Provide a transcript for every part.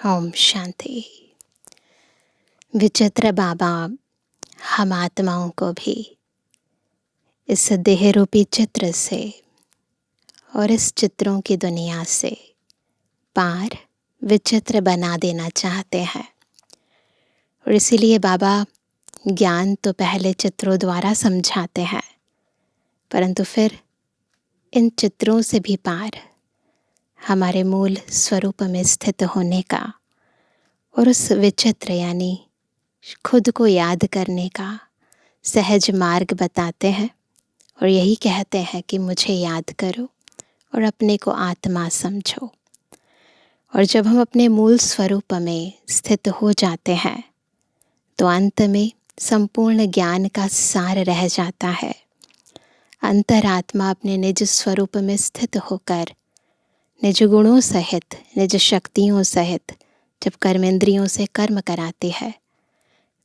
ओम शांति। विचित्र बाबा हम आत्माओं को भी इस देह रूपी चित्र से और इस चित्रों की दुनिया से पार विचित्र बना देना चाहते हैं। और इसीलिए बाबा ज्ञान तो पहले चित्रों द्वारा समझाते हैं, परंतु फिर इन चित्रों से भी पार हमारे मूल स्वरूप में स्थित होने का और उस विचित्र यानी खुद को याद करने का सहज मार्ग बताते हैं। और यही कहते हैं कि मुझे याद करो और अपने को आत्मा समझो। और जब हम अपने मूल स्वरूप में स्थित हो जाते हैं तो अंत में संपूर्ण ज्ञान का सार रह जाता है। अंतरात्मा अपने निज स्वरूप में स्थित होकर निज गुणों सहित, निज शक्तियों सहित जब कर्मेंद्रियों से कर्म कराती है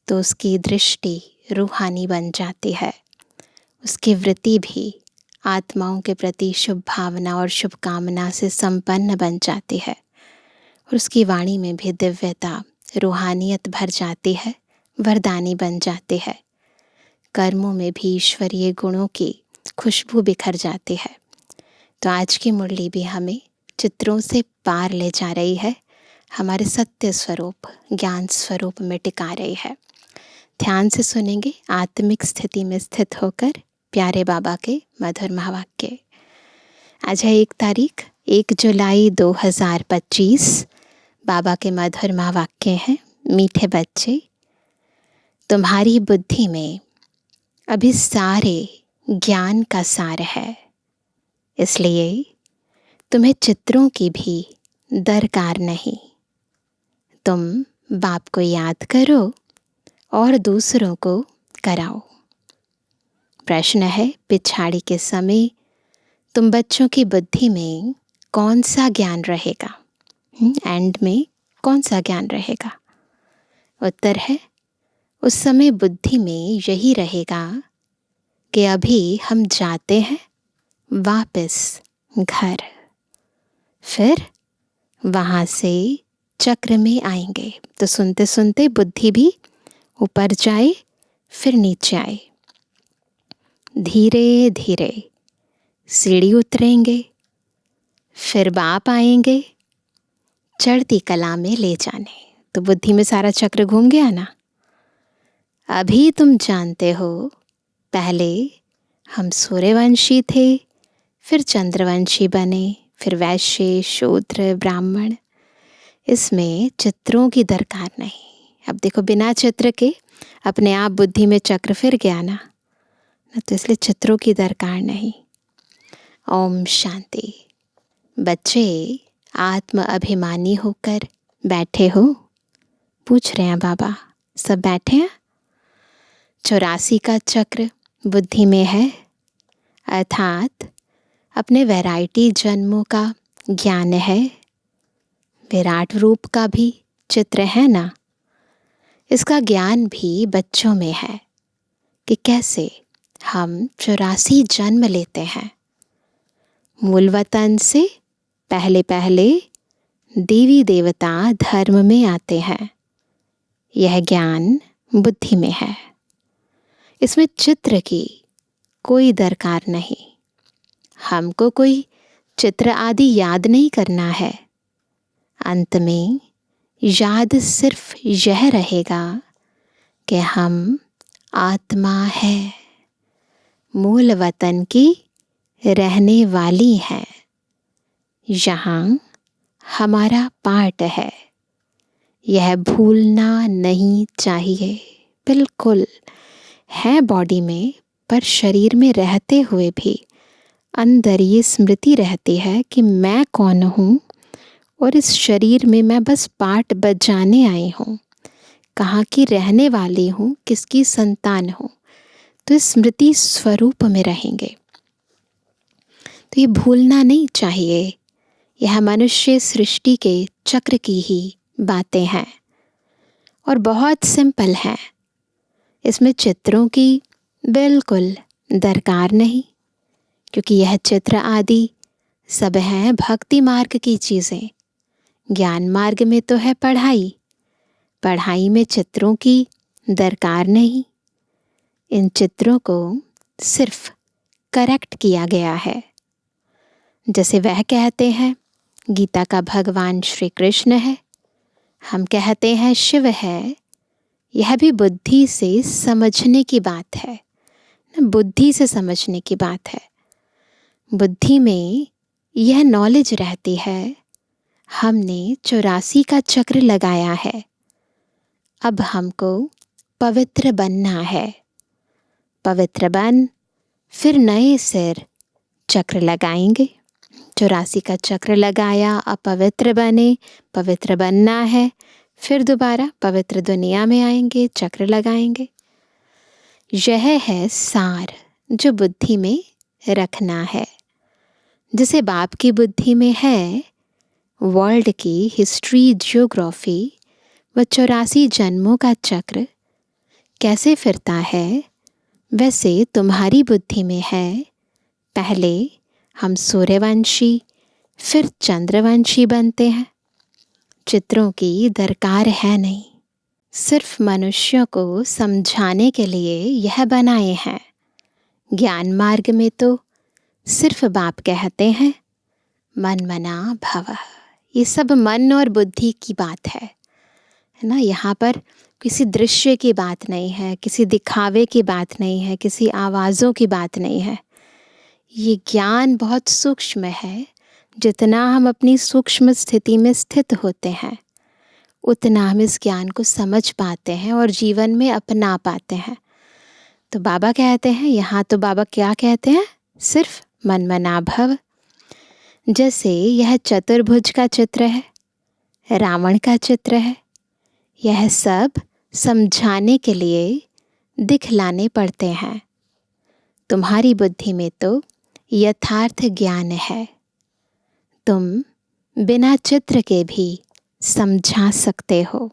तो उसकी दृष्टि रूहानी बन जाती है। उसकी वृत्ति भी आत्माओं के प्रति शुभ भावना और शुभकामना से संपन्न बन जाती है। और उसकी वाणी में भी दिव्यता, रूहानियत भर जाती है, वरदानी बन जाती है। कर्मों में भी ईश्वरीय गुणों की खुशबू बिखर जाती है। तो आज की मुरली भी हमें चित्रों से पार ले जा रही है, हमारे सत्य स्वरूप, ज्ञान स्वरूप में टिका रही है। ध्यान से सुनेंगे, आत्मिक स्थिति में स्थित होकर प्यारे बाबा के मधुर महावाक्य। आज है 1 तारीख 1 जुलाई 2025। बाबा के मधुर महावाक्य हैं, मीठे बच्चे तुम्हारी बुद्धि में अभी सारे ज्ञान का सार है, इसलिए तुम्हें चित्रों की भी दरकार नहीं। तुम बाप को याद करो और दूसरों को कराओ। प्रश्न है, पिछाड़ी के समय तुम बच्चों की बुद्धि में कौन सा ज्ञान रहेगा? एंड में कौन सा ज्ञान रहेगा? उत्तर है, उस समय बुद्धि में यही रहेगा कि अभी हम जाते हैं वापस घर, फिर वहाँ से चक्र में आएंगे। तो सुनते सुनते बुद्धि भी ऊपर जाए फिर नीचे आए, धीरे धीरे सीढ़ी उतरेंगे, फिर बाप आएंगे चढ़ती कला में ले जाने। तो बुद्धि में सारा चक्र घूम गया ना। अभी तुम जानते हो, पहले हम सूर्यवंशी थे, फिर चंद्रवंशी बने, फिर वैश्य, शूद्र, ब्राह्मण। इसमें चित्रों की दरकार नहीं। अब देखो, बिना चित्र के अपने आप बुद्धि में चक्र फिर गया ना, तो इसलिए चित्रों की दरकार नहीं। ओम शांति। बच्चे आत्म अभिमानी होकर बैठे हो? पूछ रहे हैं बाबा, सब बैठे हैं? 84 का चक्र बुद्धि में है, अर्थात अपने वैरायटी जन्मों का ज्ञान है। विराट रूप का भी चित्र है ना। इसका ज्ञान भी बच्चों में है कि कैसे हम 84 जन्म लेते हैं। मूल वतन से पहले पहले देवी देवता धर्म में आते हैं। यह ज्ञान बुद्धि में है। इसमें चित्र की कोई दरकार नहीं। हमको कोई चित्र आदि याद नहीं करना है। अंत में याद सिर्फ यह रहेगा कि हम आत्मा है, मूल वतन की रहने वाली है। यहाँ हमारा पार्ट है, यह भूलना नहीं चाहिए। बिल्कुल है बॉडी में, पर शरीर में रहते हुए भी अंदर ये स्मृति रहती है कि मैं कौन हूँ और इस शरीर में मैं बस पार्ट बजाने आई हूँ, कहाँ की रहने वाली हूँ, किसकी संतान हूँ। तो इस स्मृति स्वरूप में रहेंगे। तो ये भूलना नहीं चाहिए। यह मनुष्य सृष्टि के चक्र की ही बातें हैं और बहुत सिंपल है। इसमें चित्रों की बिल्कुल दरकार नहीं, क्योंकि यह चित्र आदि सब हैं भक्ति मार्ग की चीज़ें। ज्ञान मार्ग में तो है पढ़ाई, पढ़ाई में चित्रों की दरकार नहीं। इन चित्रों को सिर्फ करेक्ट किया गया है। जैसे वह कहते हैं गीता का भगवान श्री कृष्ण है, हम कहते हैं शिव है, यह भी बुद्धि से समझने की बात है, बुद्धि से समझने की बात है। बुद्धि में यह नॉलेज रहती है, हमने 84 का चक्र लगाया है, अब हमको पवित्र बनना है। पवित्र बन फिर नए सिर चक्र लगाएंगे। 84 का चक्र लगाया, अब पवित्र बने, पवित्र बनना है, फिर दोबारा पवित्र दुनिया में आएंगे, चक्र लगाएंगे। यह है सार जो बुद्धि में रखना है। जिसे बाप की बुद्धि में है वर्ल्ड की हिस्ट्री, जियोग्राफी व 84 जन्मों का चक्र कैसे फिरता है, वैसे तुम्हारी बुद्धि में है पहले हम सूर्यवंशी फिर चंद्रवंशी बनते हैं। चित्रों की दरकार है नहीं, सिर्फ मनुष्यों को समझाने के लिए यह बनाए हैं। ज्ञान मार्ग में तो सिर्फ बाप कहते हैं मन मना भव। ये सब मन और बुद्धि की बात है ना। यहाँ पर किसी दृश्य की बात नहीं है, किसी दिखावे की बात नहीं है, किसी आवाज़ों की बात नहीं है। ये ज्ञान बहुत सूक्ष्म है। जितना हम अपनी सूक्ष्म स्थिति में स्थित होते हैं उतना हम इस ज्ञान को समझ पाते हैं और जीवन में अपना पाते हैं। तो बाबा कहते हैं, यहाँ तो बाबा क्या कहते हैं, सिर्फ मन मना भव। जैसे यह चतुर्भुज का चित्र है, रावण का चित्र है, यह सब समझाने के लिए दिखलाने पड़ते हैं। तुम्हारी बुद्धि में तो यथार्थ ज्ञान है, तुम बिना चित्र के भी समझा सकते हो।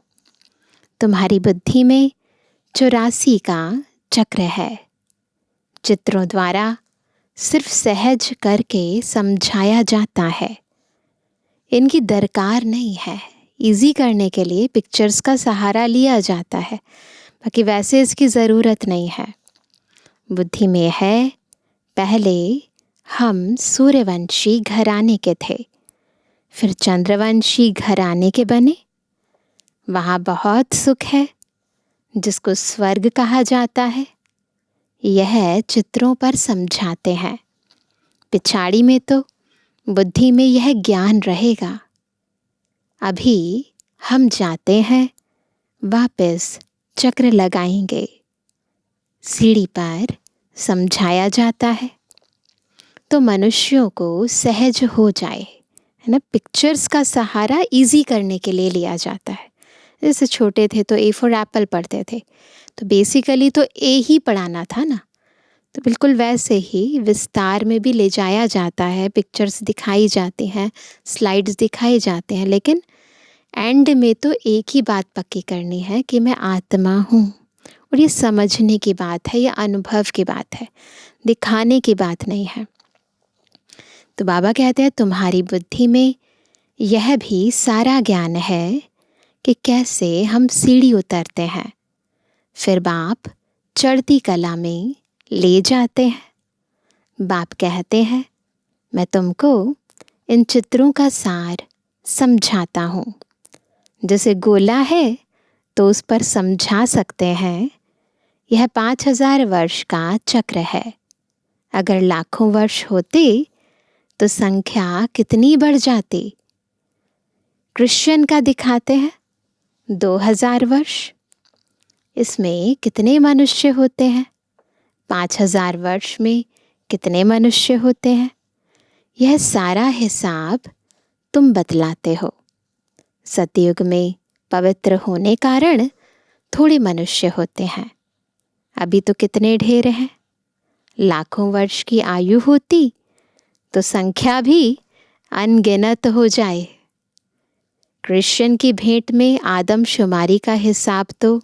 तुम्हारी बुद्धि में 84 का चक्र है। चित्रों द्वारा सिर्फ सहज करके समझाया जाता है। इनकी दरकार नहीं है, इजी करने के लिए पिक्चर्स का सहारा लिया जाता है, बाकी वैसे इसकी ज़रूरत नहीं है। बुद्धि में है पहले हम सूर्यवंशी घराने के थे, फिर चंद्रवंशी घराने के बने। वहाँ बहुत सुख है जिसको स्वर्ग कहा जाता है। यह चित्रों पर समझाते हैं। पिछाड़ी में तो बुद्धि में यह ज्ञान रहेगा। अभी हम जाते हैं, वापस चक्र लगाएंगे। सीढ़ी पर समझाया जाता है तो मनुष्यों को सहज हो जाए, है ना। पिक्चर्स का सहारा इजी करने के लिए लिया जाता है। जैसे छोटे थे तो ए फॉर एप्पल पढ़ते थे, तो बेसिकली तो ए ही पढ़ाना था ना। तो बिल्कुल वैसे ही विस्तार में भी ले जाया जाता है, पिक्चर्स दिखाई जाती हैं, स्लाइड्स दिखाए जाते हैं, लेकिन एंड में तो एक ही बात पक्की करनी है कि मैं आत्मा हूँ। और ये समझने की बात है, ये अनुभव की बात है, दिखाने की बात नहीं है। तो बाबा कहते हैं तुम्हारी बुद्धि में यह भी सारा ज्ञान है कि कैसे हम सीढ़ी उतरते हैं, फिर बाप चढ़ती कला में ले जाते हैं। बाप कहते हैं मैं तुमको इन चित्रों का सार समझाता हूँ। जैसे गोला है तो उस पर समझा सकते हैं यह 5000 वर्ष का चक्र है। अगर लाखों वर्ष होते तो संख्या कितनी बढ़ जाती। क्रिश्चियन का दिखाते हैं 2000 वर्ष, इसमें कितने मनुष्य होते हैं। 5000 वर्ष में कितने मनुष्य होते हैं। यह सारा हिसाब तुम बतलाते हो। सतयुग में पवित्र होने कारण थोड़े मनुष्य होते हैं, अभी तो कितने ढेर हैं। लाखों वर्ष की आयु होती तो संख्या भी अनगिनत हो जाए। क्रिश्चियन की भेंट में आदमशुमारी का हिसाब तो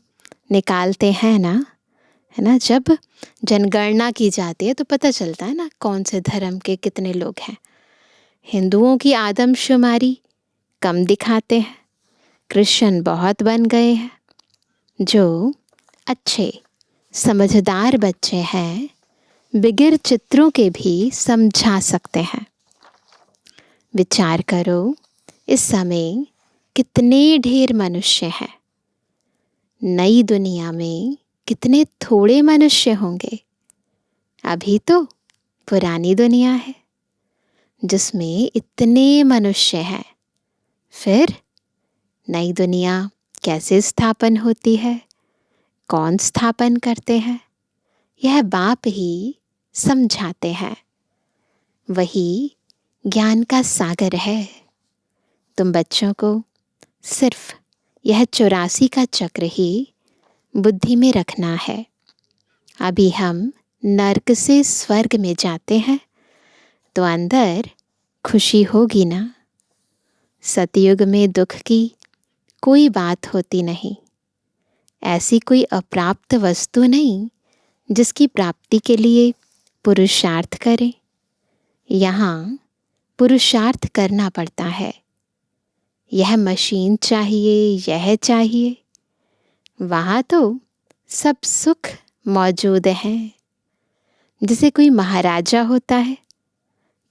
निकालते हैं ना, है ना। जब जनगणना की जाती है तो पता चलता है ना कौन से धर्म के कितने लोग हैं। हिंदुओं की आदमशुमारी कम दिखाते हैं, कृष्ण बहुत बन गए हैं। जो अच्छे समझदार बच्चे हैं बगैर चित्रों के भी समझा सकते हैं। विचार करो, इस समय कितने ढेर मनुष्य हैं। नई दुनिया में कितने थोड़े मनुष्य होंगे। अभी तो पुरानी दुनिया है जिसमें इतने मनुष्य हैं। फिर नई दुनिया कैसे स्थापन होती है, कौन स्थापन करते हैं, यह बाप ही समझाते हैं। वही ज्ञान का सागर है। तुम बच्चों को सिर्फ यह 84 का चक्र ही बुद्धि में रखना है। अभी हम नर्क से स्वर्ग में जाते हैं तो अंदर खुशी होगी ना। सतयुग में दुख की कोई बात होती नहीं। ऐसी कोई अप्राप्त वस्तु नहीं जिसकी प्राप्ति के लिए पुरुषार्थ करें। यहाँ पुरुषार्थ करना पड़ता है। यह मशीन चाहिए, यह चाहिए। वहाँ तो सब सुख मौजूद हैं। जैसे कोई महाराजा होता है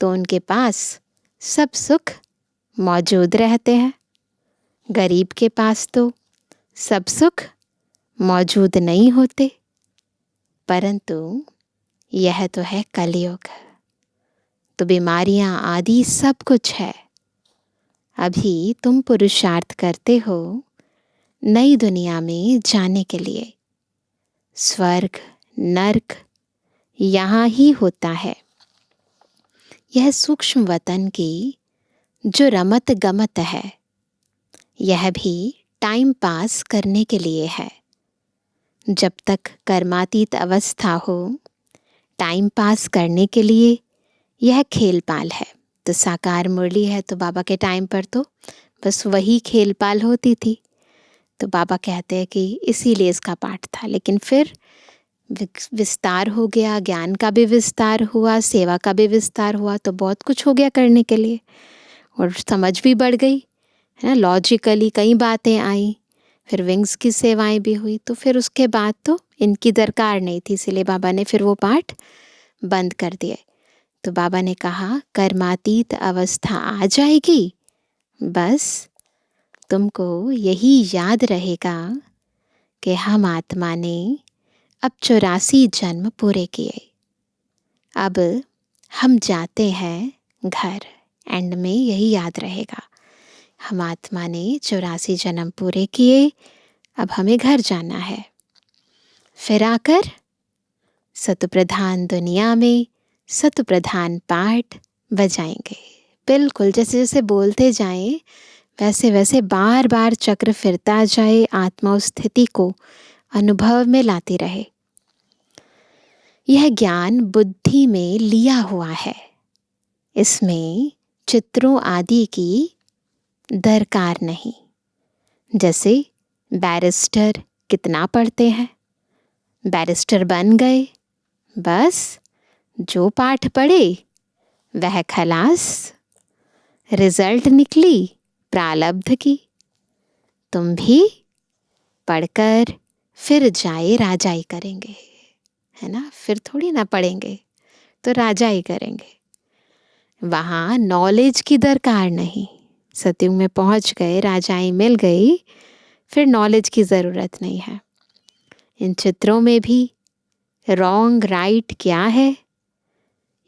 तो उनके पास सब सुख मौजूद रहते हैं। गरीब के पास तो सब सुख मौजूद नहीं होते। परंतु यह तो है कलयुग, तो बीमारियां आदि सब कुछ है। अभी तुम पुरुषार्थ करते हो नई दुनिया में जाने के लिए। स्वर्ग नर्क यहाँ ही होता है। यह सूक्ष्म वतन की जो रमत गमत है, यह भी टाइम पास करने के लिए है। जब तक कर्मातीत अवस्था हो, टाइम पास करने के लिए यह खेल पाल है। तो साकार मुरली है तो बाबा के टाइम पर तो बस वही खेल पाल होती थी। तो बाबा कहते हैं कि इसीलिए इसका पाठ था। लेकिन फिर विस्तार हो गया, ज्ञान का भी विस्तार हुआ, सेवा का भी विस्तार हुआ, तो बहुत कुछ हो गया करने के लिए और समझ भी बढ़ गई, है ना। लॉजिकली कई बातें आई, फिर विंग्स की सेवाएं भी हुई। तो फिर उसके बाद तो इनकी दरकार नहीं थी, इसलिए बाबा ने फिर वो पाठ बंद कर दिए। तो बाबा ने कहा कर्मातीत अवस्था आ जाएगी, बस तुमको यही याद रहेगा कि हम आत्मा ने अब 84 जन्म पूरे किए। अब हम जाते हैं घर। एंड में यही याद रहेगा, हम आत्मा ने 84 जन्म पूरे किए, अब हमें घर जाना है। फिर आकर सतप्रधान दुनिया में सतप्रधान पाठ बजाएंगे। बिल्कुल जैसे जैसे बोलते जाएं वैसे वैसे बार बार चक्र फिरता जाए, आत्मा उस स्थिति को अनुभव में लाती रहे। यह ज्ञान बुद्धि में लिया हुआ है। इसमें चित्रों आदि की दरकार नहीं। जैसे बैरिस्टर कितना पढ़ते हैं, बैरिस्टर बन गए, बस जो पाठ पढ़े वह खलास, रिजल्ट निकली प्रारब्ध की। तुम भी पढ़कर फिर जाए राजाई करेंगे, है ना। फिर थोड़ी ना पढ़ेंगे तो राजाई करेंगे। वहाँ नॉलेज की दरकार नहीं। सतयुग में पहुँच गए, राजाई मिल गई, फिर नॉलेज की ज़रूरत नहीं है। इन चित्रों में भी रॉन्ग राइट क्या है,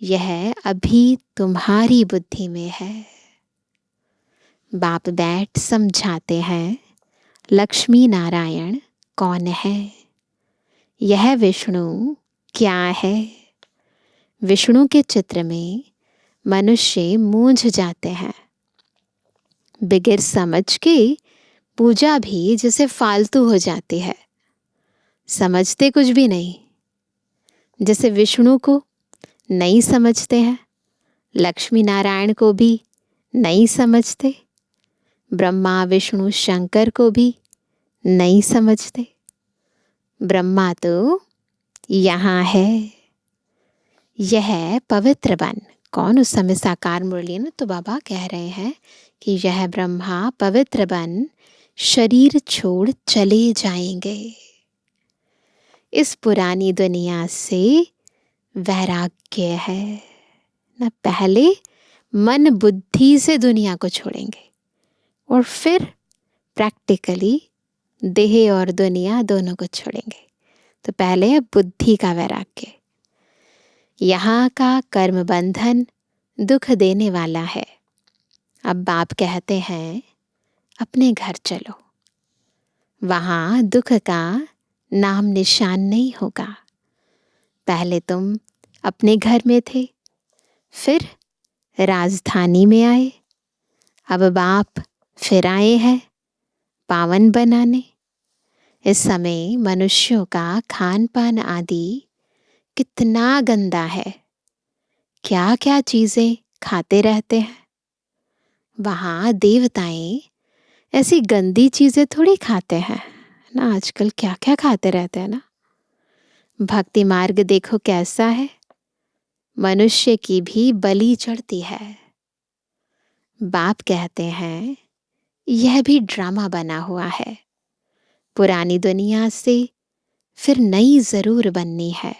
यह अभी तुम्हारी बुद्धि में है। बाप बैठ समझाते हैं लक्ष्मी नारायण कौन है, यह विष्णु क्या है। विष्णु के चित्र में मनुष्य मूंझ जाते हैं। बगैर समझ के पूजा भी जैसे फालतू हो जाती है, समझते कुछ भी नहीं। जैसे विष्णु को नहीं समझते हैं, लक्ष्मी नारायण को भी नहीं समझते, ब्रह्मा विष्णु शंकर को भी नहीं समझते। ब्रह्मा तो यहाँ है, यह पवित्र वन। कौन उस समय साकार मुरली ना, तो बाबा कह रहे हैं कि यह ब्रह्मा पवित्र बन शरीर छोड़ चले जाएंगे। इस पुरानी दुनिया से वैराग्य है ना। पहले मन बुद्धि से दुनिया को छोड़ेंगे और फिर प्रैक्टिकली देह और दुनिया दोनों को छोड़ेंगे। तो पहले है बुद्धि का वैराग्य। यहाँ का कर्म बंधन दुख देने वाला है। अब बाप कहते हैं अपने घर चलो, वहाँ दुख का नाम निशान नहीं होगा। पहले तुम अपने घर में थे, फिर राजधानी में आए, अब बाप फिर आए हैं पावन बनाने। इस समय मनुष्यों का खान पान आदि कितना गंदा है। क्या क्या चीज़ें खाते रहते हैं। वहाँ देवताएं ऐसी गंदी चीज़ें थोड़ी खाते हैं ना। आजकल क्या क्या खाते रहते हैं ना। भक्ति मार्ग देखो कैसा है, मनुष्य की भी बलि चढ़ती है। बाप कहते हैं यह भी ड्रामा बना हुआ है। पुरानी दुनिया से फिर नई जरूर बननी है।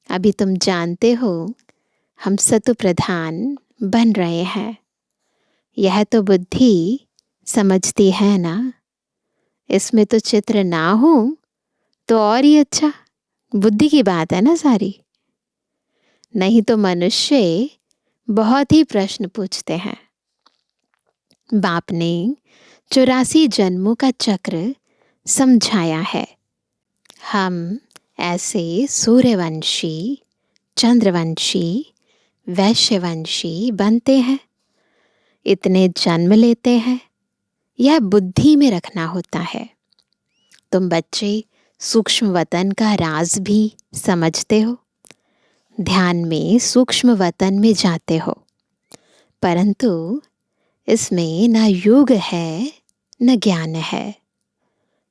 अभी तुम जानते हो हम सतु प्रधान बन रहे हैं। यह तो बुद्धि समझती है ना। इसमें तो चित्र ना हो तो और ही अच्छा। बुद्धि की बात है ना सारी। नहीं तो मनुष्य बहुत ही प्रश्न पूछते हैं। बाप ने 84 जन्मों का चक्र समझाया है। हम ऐसे सूर्यवंशी, चंद्रवंशी, वैश्यवंशी बनते हैं, इतने जन्म लेते हैं। यह बुद्धि में रखना होता है। तुम बच्चे सूक्ष्म वतन का राज भी समझते हो। ध्यान में सूक्ष्म वतन में जाते हो, परंतु इसमें न योग है न ज्ञान है।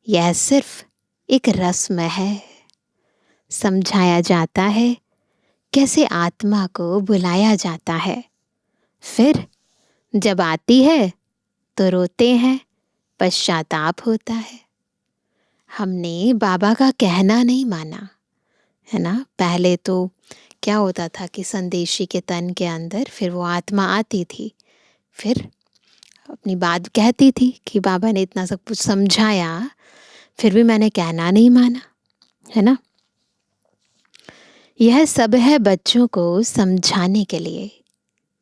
यह सिर्फ एक रस्म है। समझाया जाता है कैसे आत्मा को बुलाया जाता है। फिर जब आती है तो रोते हैं, पश्चाताप होता है। हमने बाबा का कहना नहीं माना है ना। पहले तो क्या होता था कि संदेशी के तन के अंदर फिर वो आत्मा आती थी, फिर अपनी बात कहती थी कि बाबा ने इतना सब कुछ समझाया, फिर भी मैंने कहना नहीं माना, है ना। यह सब है बच्चों को समझाने के लिए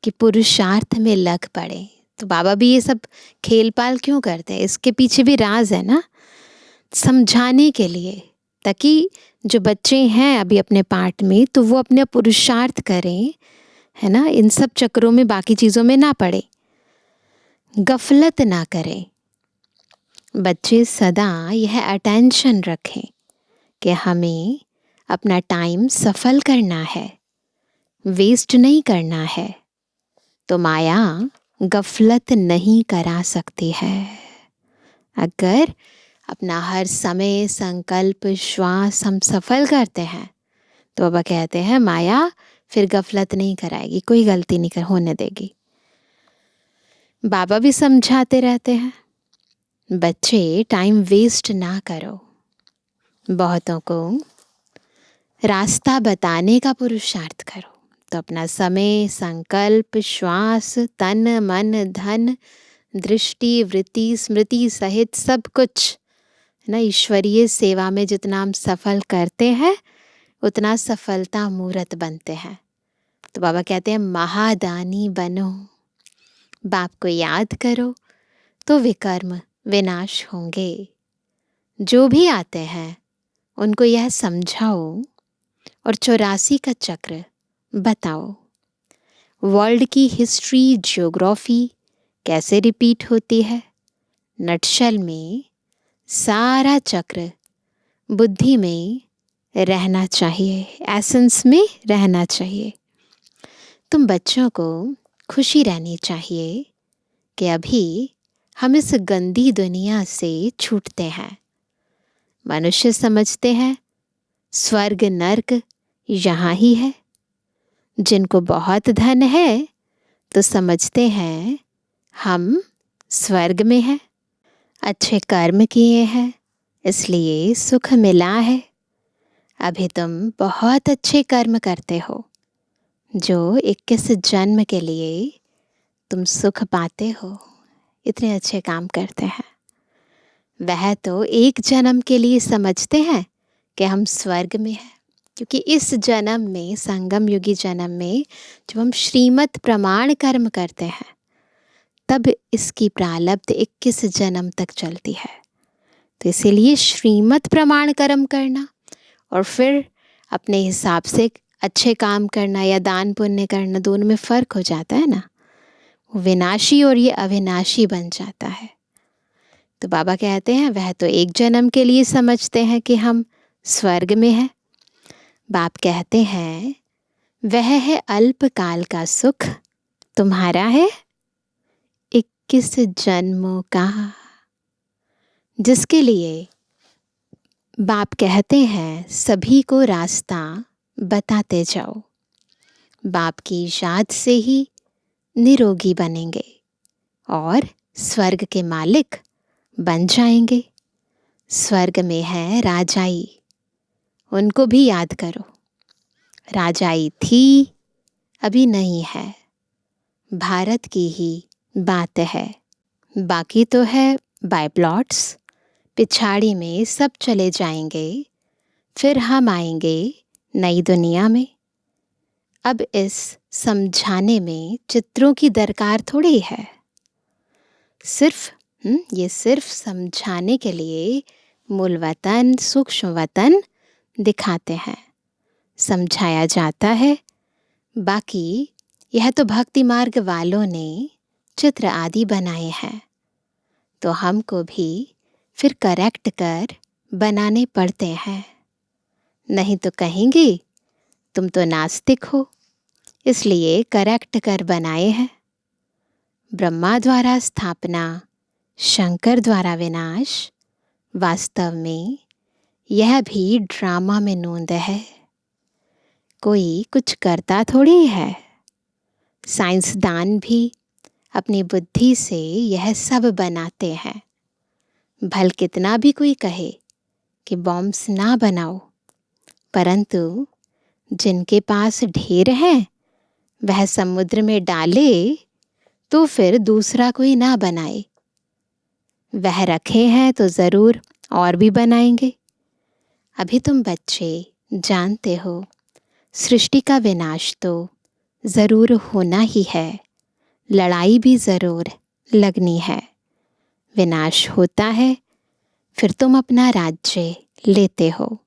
कि पुरुषार्थ में लग पड़े। तो बाबा भी ये सब खेल पाल क्यों करते हैं, इसके पीछे भी राज है ना। समझाने के लिए, ताकि जो बच्चे हैं अभी अपने पाठ में, तो वो अपने पुरुषार्थ करें, है ना। इन सब चक्रों में, बाकी चीज़ों में ना पड़े, गफलत ना करें। बच्चे सदा यह अटेंशन रखें कि हमें अपना टाइम सफल करना है, वेस्ट नहीं करना है। तो माया गफलत नहीं करा सकती है। अगर अपना हर समय संकल्प श्वास हम सफल करते हैं, तो बाबा कहते हैं माया फिर गफलत नहीं कराएगी, कोई गलती नहीं होने देगी। बाबा भी समझाते रहते हैं बच्चे टाइम वेस्ट ना करो। बहुतों को रास्ता बताने का पुरुषार्थ करो। तो अपना समय संकल्प श्वास तन मन धन दृष्टि वृत्ति स्मृति सहित सब कुछ ना, ईश्वरीय सेवा में जितना हम सफल करते हैं उतना सफलता मूर्त बनते हैं। तो बाबा कहते हैं महादानी बनो। बाप को याद करो तो विकर्म विनाश होंगे। जो भी आते हैं उनको यह समझाओ और 84 का चक्र बताओ। वर्ल्ड की हिस्ट्री ज्योग्राफी कैसे रिपीट होती है, नटशल में सारा चक्र बुद्धि में रहना चाहिए, एसेंस में रहना चाहिए। तुम बच्चों को खुशी रहनी चाहिए कि अभी हम इस गंदी दुनिया से छूटते हैं। मनुष्य समझते हैं स्वर्ग नर्क यहाँ ही है। जिनको बहुत धन है तो समझते हैं हम स्वर्ग में हैं, अच्छे कर्म किए हैं इसलिए सुख मिला है। अभी तुम बहुत अच्छे कर्म करते हो जो 21 जन्म के लिए तुम सुख पाते हो। इतने अच्छे काम करते हैं। वह तो एक जन्म के लिए समझते हैं कि हम स्वर्ग में हैं, क्योंकि इस जन्म में, संगम युगी जन्म में, जब हम श्रीमत प्रमाण कर्म करते हैं तब इसकी प्रारब्ध 21 जन्म तक चलती है। तो इसीलिए श्रीमत प्रमाण कर्म करना और फिर अपने हिसाब से अच्छे काम करना या दान पुण्य करना, दोनों में फ़र्क हो जाता है ना। वो विनाशी और ये अविनाशी बन जाता है। तो बाबा कहते हैं वह तो एक जन्म के लिए समझते हैं कि हम स्वर्ग में हैं। बाप कहते हैं वह है अल्पकाल का सुख, तुम्हारा है 21 जन्मों का। जिसके लिए बाप कहते हैं सभी को रास्ता बताते जाओ। बाप की याद से ही निरोगी बनेंगे और स्वर्ग के मालिक बन जाएंगे। स्वर्ग में है राजाई, उनको भी याद करो। राजाई थी, अभी नहीं है, भारत की ही बात है। बाकी तो है बाय प्लॉट्स, पिछाड़ी में सब चले जाएंगे, फिर हम आएंगे नई दुनिया में। अब इस समझाने में चित्रों की दरकार थोड़ी है। ये सिर्फ समझाने के लिए मूल वतन, सूक्ष्म वतन दिखाते हैं, समझाया जाता है। बाकी यह तो भक्ति मार्ग वालों ने चित्र आदि बनाए हैं, तो हमको भी फिर करेक्ट कर बनाने पड़ते हैं। नहीं तो कहेंगे तुम तो नास्तिक हो, इसलिए करेक्ट कर बनाए हैं। ब्रह्मा द्वारा स्थापना, शंकर द्वारा विनाश, वास्तव में यह भी ड्रामा में नोंद है। कोई कुछ करता थोड़ी है। साइंसदान भी अपनी बुद्धि से यह सब बनाते हैं। भल कितना भी कोई कहे कि बॉम्ब्स ना बनाओ, परंतु जिनके पास ढेर है वह समुद्र में डाले तो फिर दूसरा कोई ना बनाए। वह रखे हैं तो ज़रूर और भी बनाएंगे। अभी तुम बच्चे जानते हो सृष्टि का विनाश तो ज़रूर होना ही है, लड़ाई भी ज़रूर लगनी है। विनाश होता है, फिर तुम अपना राज्य लेते हो।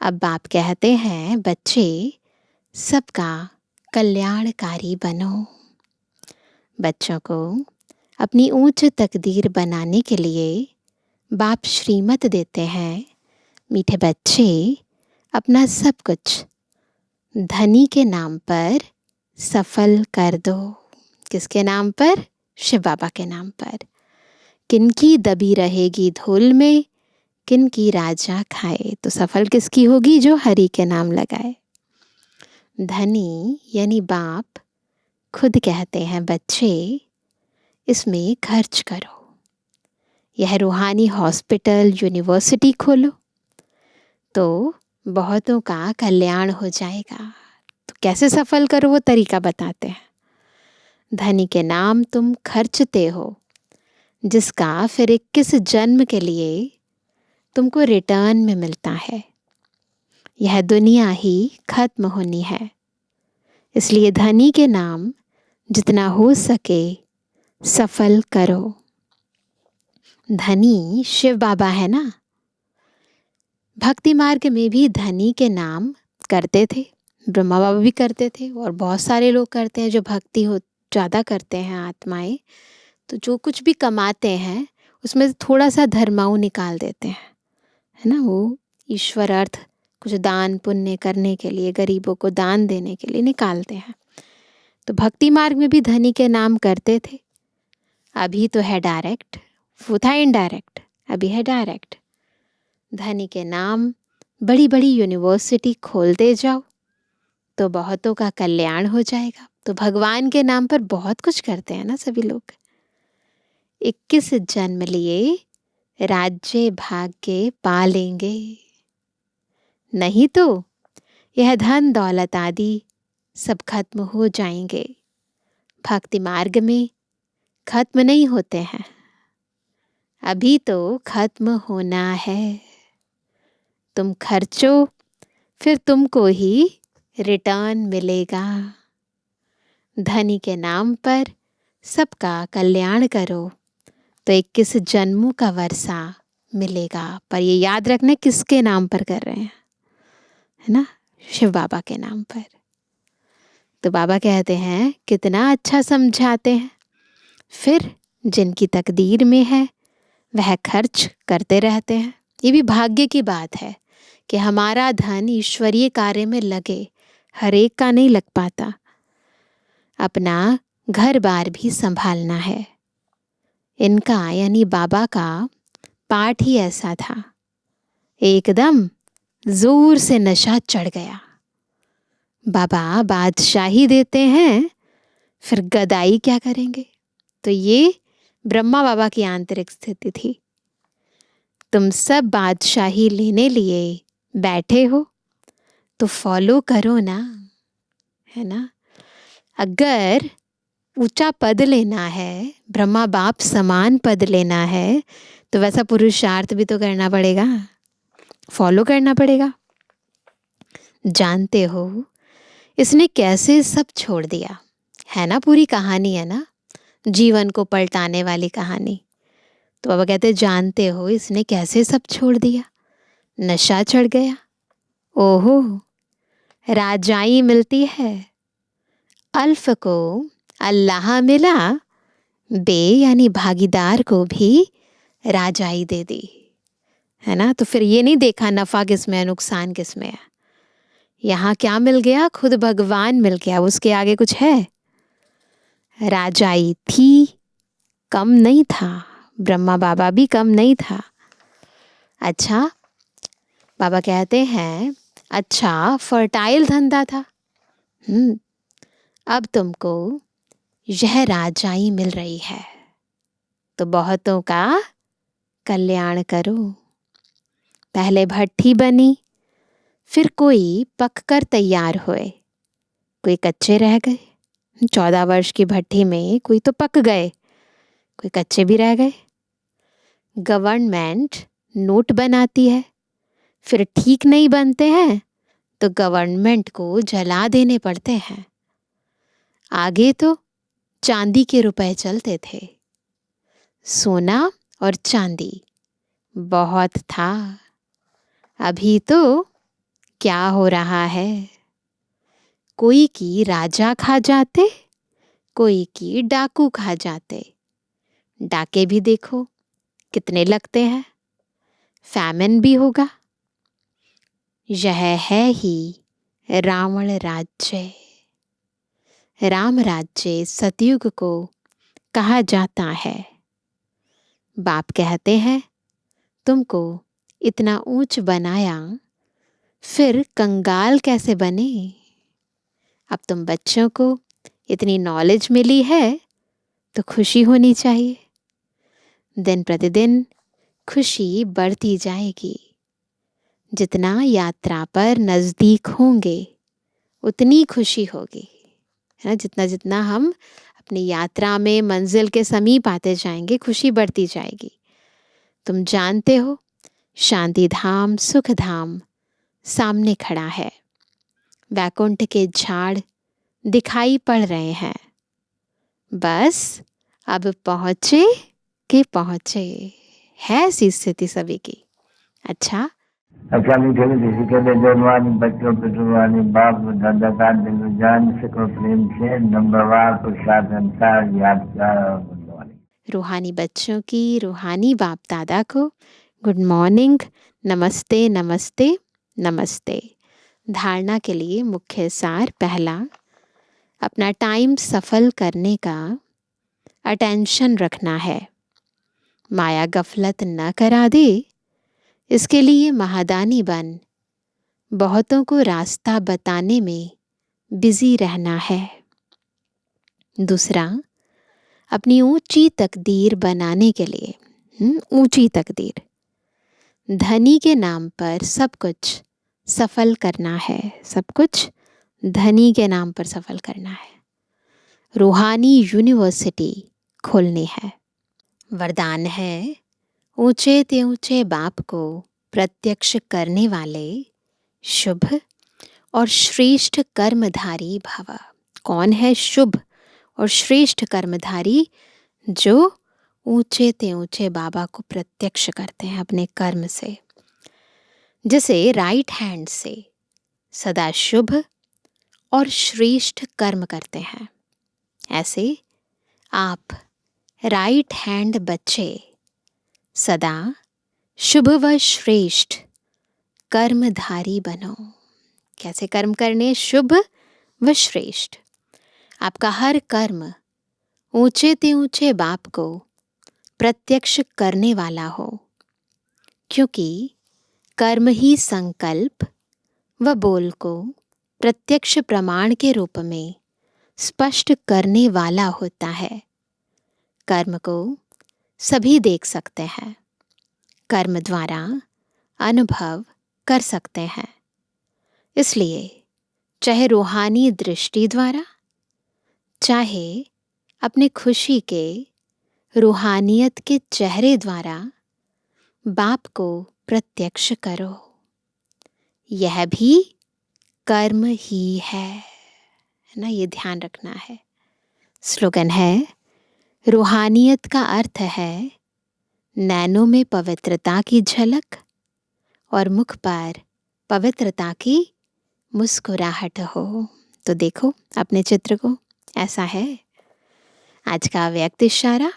अब बाप कहते हैं बच्चे सबका कल्याणकारी बनो। बच्चों को अपनी ऊंच तकदीर बनाने के लिए बाप श्रीमत देते हैं, मीठे बच्चे अपना सब कुछ धनी के नाम पर सफल कर दो। किसके नाम पर? शिव बाबा के नाम पर। किनकी दबी रहेगी धूल में, किनकी राजा खाए। तो सफल किसकी होगी? जो हरि के नाम लगाए। धनी यानी बाप खुद कहते हैं बच्चे इसमें खर्च करो। यह रूहानी हॉस्पिटल, यूनिवर्सिटी खोलो तो बहुतों का कल्याण हो जाएगा। तो कैसे सफल करो वो तरीका बताते हैं। धनी के नाम तुम खर्चते हो, जिसका फिर 21 जन्म के लिए तुमको रिटर्न में मिलता है। यह दुनिया ही खत्म होनी है, इसलिए धनी के नाम जितना हो सके सफल करो। धनी शिव बाबा है ना। भक्ति मार्ग में भी धनी के नाम करते थे, ब्रह्मा बाबा भी करते थे और बहुत सारे लोग करते हैं जो भक्ति हो ज़्यादा करते हैं आत्माएं। तो जो कुछ भी कमाते हैं उसमें से थोड़ा सा धर्माऊ निकाल देते हैं, है ना। वो ईश्वर अर्थ कुछ दान पुण्य करने के लिए, गरीबों को दान देने के लिए निकालते हैं। तो भक्ति मार्ग में भी धनी के नाम करते थे। अभी तो है डायरेक्ट, वो था इनडायरेक्ट, अभी है डायरेक्ट। धनी के नाम बड़ी बड़ी यूनिवर्सिटी खोलते जाओ तो बहुतों का कल्याण हो जाएगा। तो भगवान के नाम पर बहुत कुछ करते हैं ना सभी लोग। 21 जन्म लिए राज्य भाग्य पालेंगे, नहीं तो यह धन दौलत आदि सब खत्म हो जाएंगे। भक्ति मार्ग में खत्म नहीं होते हैं, अभी तो खत्म होना है। तुम खर्चो फिर तुमको ही रिटर्न मिलेगा। धनी के नाम पर सबका कल्याण करो तो 21 जन्मों का वर्षा मिलेगा। पर ये याद रखना किसके नाम पर कर रहे हैं, है ना, शिव बाबा के नाम पर। तो बाबा कहते हैं कितना अच्छा समझाते हैं। फिर जिनकी तकदीर में है वह खर्च करते रहते हैं। ये भी भाग्य की बात है कि हमारा धन ईश्वरीय कार्य में लगे, हर एक का नहीं लग पाता। अपना घर बार भी संभालना है। इनका यानी बाबा का पाठ ही ऐसा था, एकदम जोर से नशा चढ़ गया। बाबा बादशाही देते हैं, फिर गदाई क्या करेंगे। तो ये ब्रह्मा बाबा की आंतरिक स्थिति थी। तुम सब बादशाही लेने लिए बैठे हो तो फॉलो करो ना, है ना। अगर ऊंचा पद लेना है, ब्रह्मा बाप समान पद लेना है, तो वैसा पुरुषार्थ भी तो करना पड़ेगा, फॉलो करना पड़ेगा। जानते हो इसने कैसे सब छोड़ दिया, है ना, पूरी कहानी है ना, जीवन को पलटाने वाली कहानी। तो बाबा कहते जानते हो इसने कैसे सब छोड़ दिया, नशा चढ़ गया। ओहो, राजाई मिलती है, अल्फ को अल्लाह मिला, बे यानी भागीदार को भी राजाई दे दी, है ना। तो फिर ये नहीं देखा नफा किसमें है नुकसान किसमें है। यहाँ क्या मिल गया, खुद भगवान मिल गया, उसके आगे कुछ है। राजाई थी, कम नहीं था, ब्रह्मा बाबा भी कम नहीं था। अच्छा, बाबा कहते हैं अच्छा फर्टाइल धंधा था। अब तुमको यह राजाई मिल रही है तो बहुतों का कल्याण करो। पहले भट्ठी बनी, फिर कोई पक कर तैयार हुए, कोई कच्चे रह गए। 14 वर्ष की भट्ठी में कोई तो पक गए, कोई कच्चे भी रह गए। गवर्नमेंट नोट बनाती है, फिर ठीक नहीं बनते हैं तो गवर्नमेंट को जला देने पड़ते हैं। आगे तो चांदी के रुपए चलते थे, सोना और चांदी बहुत था। अभी तो क्या हो रहा है, कोई की राजा खा जाते, कोई की डाकू खा जाते। डाके भी देखो कितने लगते हैं, फैमिन भी होगा। यह है ही रावण राज्य। राम राज्य सतयुग को कहा जाता है। बाप कहते हैं तुमको इतना ऊंच बनाया, फिर कंगाल कैसे बने। अब तुम बच्चों को इतनी नॉलेज मिली है तो खुशी होनी चाहिए। दिन प्रतिदिन खुशी बढ़ती जाएगी। जितना यात्रा पर नज़दीक होंगे उतनी खुशी होगी, है ना। जितना जितना हम अपनी यात्रा में मंजिल के समीप आते जाएंगे खुशी बढ़ती जाएगी। तुम जानते हो शांति धाम सुख धाम सामने खड़ा है, वैकुंठ के झाड़ दिखाई पड़ रहे हैं। बस अब पहुँचे कि पहुँचे, है ऐसी स्थिति सभी की। अच्छा मीठे किसी के लिए जवानी बच्चों पे जुबानी बाप दादा का दिल जान सको प्रेम से नंबरवार प्रसाद अनुसार यादगार और रूहानी बच्चों की रूहानी बाप दादा को गुड मॉर्निंग, नमस्ते नमस्ते नमस्ते। धारणा के लिए मुख्य सार। पहला, अपना टाइम सफल करने का अटेंशन रखना है, माया गफलत न करा दे, इसके लिए महादानी बन बहुतों को रास्ता बताने में बिजी रहना है। दूसरा, अपनी ऊंची तकदीर बनाने के लिए। ऊंची तकदीर। धनी के नाम पर सब कुछ सफल करना है, सब कुछ धनी के नाम पर सफल करना है। रूहानी यूनिवर्सिटी खोलनी है। वरदान है, ऊंचे ते ऊंचे बाप को प्रत्यक्ष करने वाले शुभ और श्रेष्ठ कर्मधारी भव। कौन है शुभ और श्रेष्ठ कर्मधारी? जो ऊंचे ते ऊंचे बाबा को प्रत्यक्ष करते हैं अपने कर्म से, जिसे राइट हैंड से सदा शुभ और श्रेष्ठ कर्म करते हैं। ऐसे आप राइट हैंड बच्चे सदा शुभ व श्रेष्ठ कर्मधारी बनो। कैसे कर्म करने? शुभ व श्रेष्ठ। आपका हर कर्म ऊंचे ते ऊंचे बाप को प्रत्यक्ष करने वाला हो, क्योंकि कर्म ही संकल्प व बोल को प्रत्यक्ष प्रमाण के रूप में स्पष्ट करने वाला होता है। कर्म को सभी देख सकते हैं, कर्म द्वारा अनुभव कर सकते हैं। इसलिए चाहे रूहानी दृष्टि द्वारा, चाहे अपने खुशी के रूहानियत के चेहरे द्वारा बाप को प्रत्यक्ष करो। यह भी कर्म ही है ना, ये ध्यान रखना है। स्लोगन है, रूहानियत का अर्थ है नैनों में पवित्रता की झलक और मुख पर पवित्रता की मुस्कुराहट हो। तो देखो अपने चित्र को, ऐसा है। आज का व्यक्त इशारा,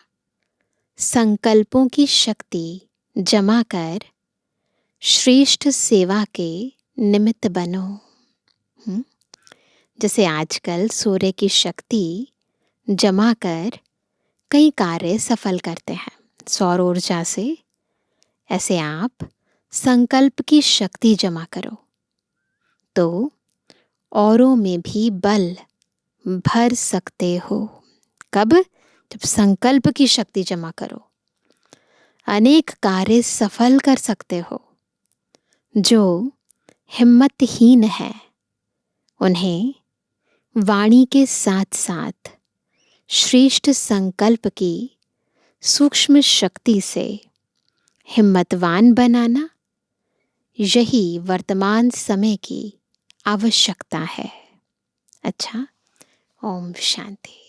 संकल्पों की शक्ति जमा कर श्रेष्ठ सेवा के निमित्त बनो। जैसे आजकल सूर्य की शक्ति जमा कर कई कार्य सफल करते हैं सौर ऊर्जा से, ऐसे आप संकल्प की शक्ति जमा करो तो औरों में भी बल भर सकते हो। कब? जब संकल्प की शक्ति जमा करो, अनेक कार्य सफल कर सकते हो। जो हिम्मतहीन है उन्हें वाणी के साथ साथ श्रेष्ठ संकल्प की सूक्ष्म शक्ति से हिम्मतवान बनाना, यही वर्तमान समय की आवश्यकता है। अच्छा, ओम शांति।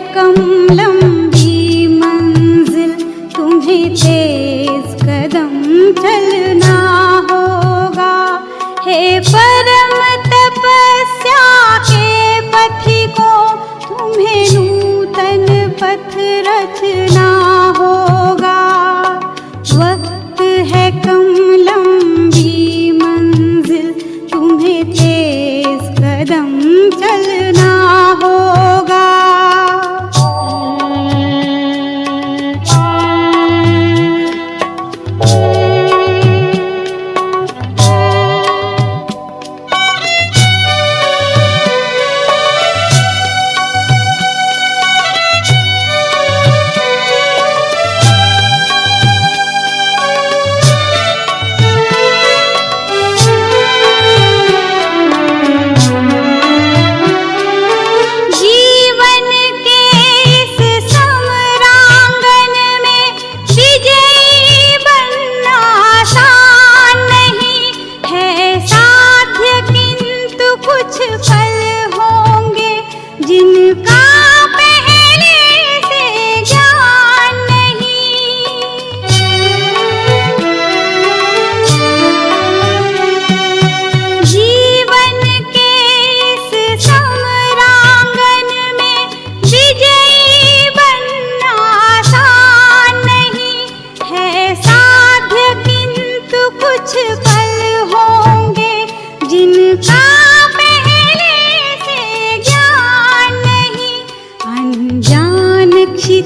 कम लंबी मंजिल, तुम्हें तेज कदम चलना होगा। हे परम तपस्या के पथिकों, तुम्हें नूतन पथ रचना होगा। वक्त है कम लंबी मंजिल, तुम्हें तेज कदम चलना होगा।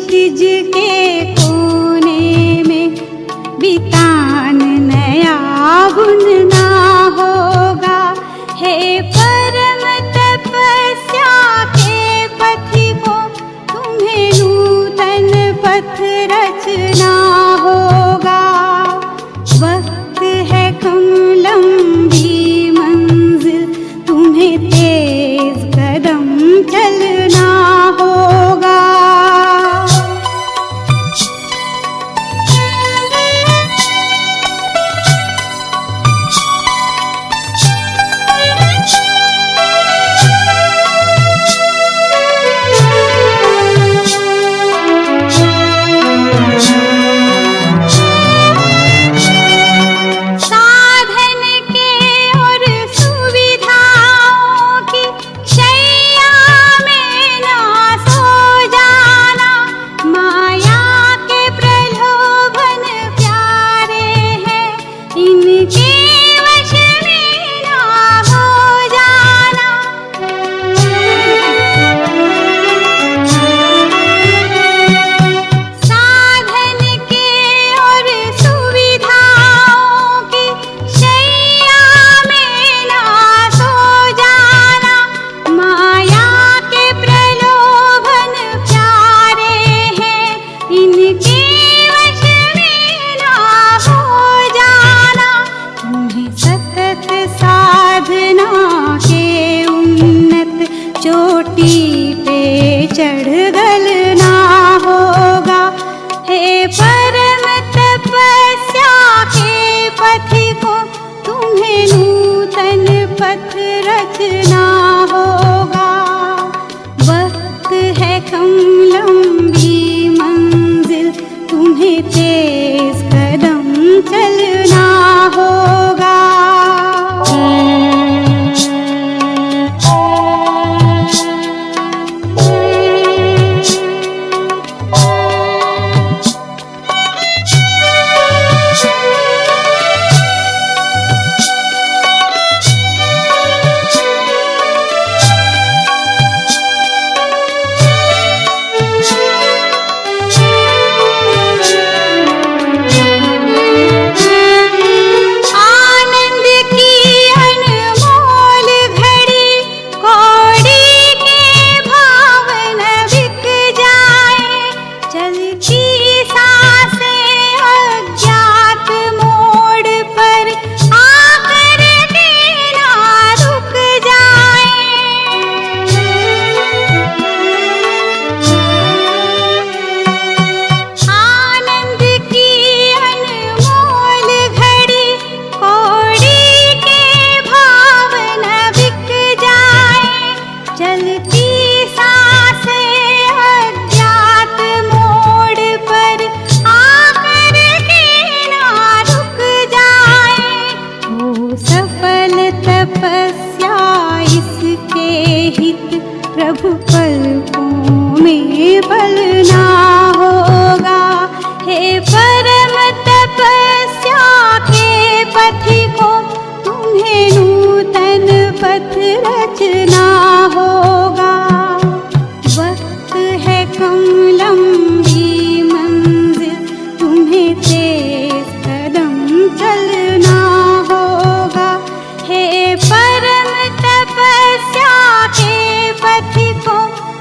क्षितिज के कोने में बितान नया बुनना होगा। हे परम तपस्या के पथिको, तुम्हें नूतन पथ रचना होगा। वक्त है कम लंबी मंजिल, तुम्हें तेज कदम चलना होगा। साधन के और सुविधाओं की शैया में ना सो जाना। माया के प्रलोभन प्यारे हैं, इनके वश में ना हो जाना। साधन के और सुविधाओं की शैया में ना सो जाना। माया के प्रलोभन प्यारे हैं, इनके वश में ना हो जाना। तुम्हें सतत साधना के उन्नत चोटी पे चढ़ गलना होगा। हे परम तपस्या के पथिको, तुम्हें नूतन पथ रचना होगा। वक्त है कम लंबी मंजिल, तुम्हें तेज कदम चलना होगा। आनंद की अनमोल घड़ी कौड़ी के भाव न बिक जाए। चलती सांसें अज्ञात मोड़ पर आकर के ना रुक जाए। आनंद की अनमोल घड़ी कौड़ी के भाव न बिक जाए। चलती सांसें अज्ञात मोड़ पर आकर के ना रुक जाए। हो सफल तपस्या इसके हित, प्रभु पलकों में पलना होगा। हे परम तपस्या के पथिको, तुम्हें नूतन पथ रचना होगा। वक्त है कम लंबी मंजिल, तुम्हें तेज कदम चलना होगा। हे परम तपस्या के पथिको,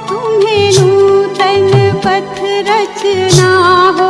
तुम्हें नूतन पथ रचना होगा।